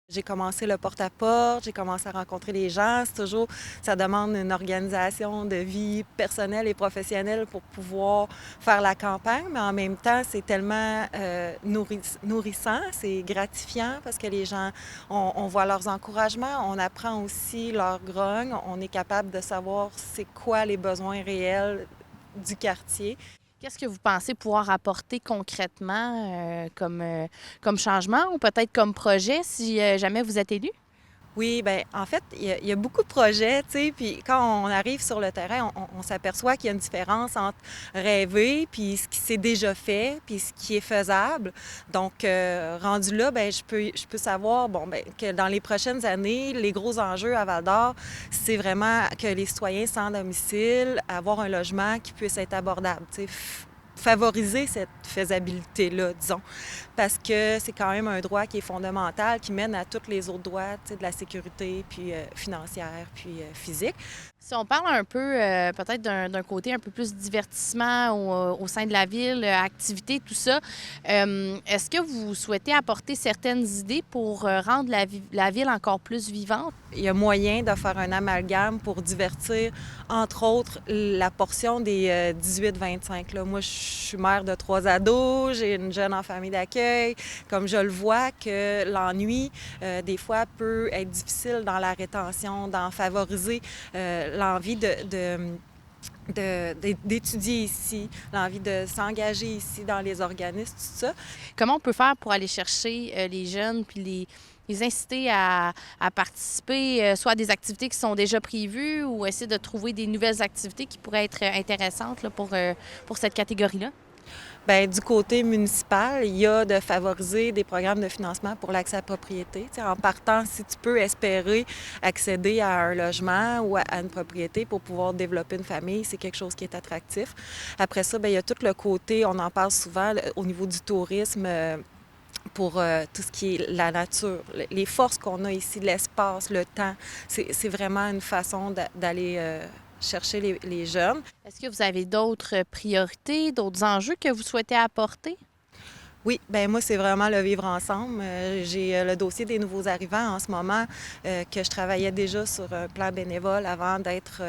J'ai commencé le porte-à-porte, j'ai commencé à rencontrer les gens. Ça demande une organisation de vie personnelle et professionnelle pour pouvoir faire la campagne, mais en même temps, c'est tellement nourrissant, c'est gratifiant parce que les gens, on voit leurs encouragements, on apprend aussi leur grogne, on est capable de savoir c'est quoi les besoins réels du quartier. Qu'est-ce que vous pensez pouvoir apporter concrètement comme changement ou peut-être comme projet si jamais vous êtes élu? Oui, ben en fait, il y a beaucoup de projets, tu sais, puis quand on arrive sur le terrain, on s'aperçoit qu'il y a une différence entre rêver, puis ce qui s'est déjà fait, puis ce qui est faisable. Donc, rendu là, ben je peux savoir, bon, ben que dans les prochaines années, les gros enjeux à Val-d'Or, c'est vraiment que les citoyens sans domicile, avoir un logement qui puisse être abordable, tu sais, favoriser cette faisabilité-là, disons, parce que c'est quand même un droit qui est fondamental, qui mène à tous les autres droits, tu sais, de la sécurité, puis financière, puis physique. Si on parle un peu peut-être d'un côté un peu plus divertissement au sein de la ville, activité, tout ça, est-ce que vous souhaitez apporter certaines idées pour rendre la ville encore plus vivante? Il y a moyen de faire un amalgame pour divertir, entre autres, la portion des 18-25. Là. Moi, je suis mère de 3 ados, j'ai une jeune en famille d'accueil. Comme je le vois que l'ennui, des fois, peut être difficile dans la rétention, d'en favoriser l'envie d'étudier ici, l'envie de s'engager ici dans les organismes, tout ça. Comment on peut faire pour aller chercher les jeunes puis les inciter à participer soit à des activités qui sont déjà prévues ou essayer de trouver des nouvelles activités qui pourraient être intéressantes là, pour cette catégorie-là? Bien, du côté municipal, il y a de favoriser des programmes de financement pour l'accès à la propriété. Tu sais, en partant, si tu peux espérer accéder à un logement ou à une propriété pour pouvoir développer une famille, c'est quelque chose qui est attractif. Après ça, bien, il y a tout le côté, on en parle souvent au niveau du tourisme. Pour tout ce qui est la nature, les forces qu'on a ici, l'espace, le temps, c'est vraiment une façon d'aller chercher les jeunes. Est-ce que vous avez d'autres priorités, d'autres enjeux que vous souhaitez apporter? Oui, ben moi, c'est vraiment le vivre ensemble. J'ai le dossier des nouveaux arrivants en ce moment, que je travaillais déjà sur un plan bénévole avant d'être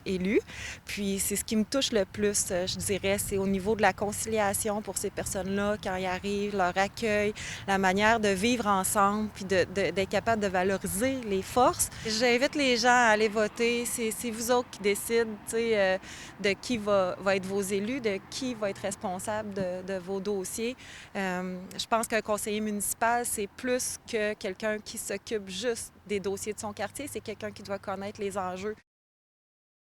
élue. Puis c'est ce qui me touche le plus, je dirais, c'est au niveau de la conciliation pour ces personnes-là quand ils arrivent, leur accueil, la manière de vivre ensemble, puis d'être capable de valoriser les forces. J'invite les gens à aller voter. C'est vous autres qui décident, tu sais, de qui va être vos élus, de qui va être responsable de vos dossiers. Je pense qu'un conseiller municipal, c'est plus que quelqu'un qui s'occupe juste des dossiers de son quartier, c'est quelqu'un qui doit connaître les enjeux.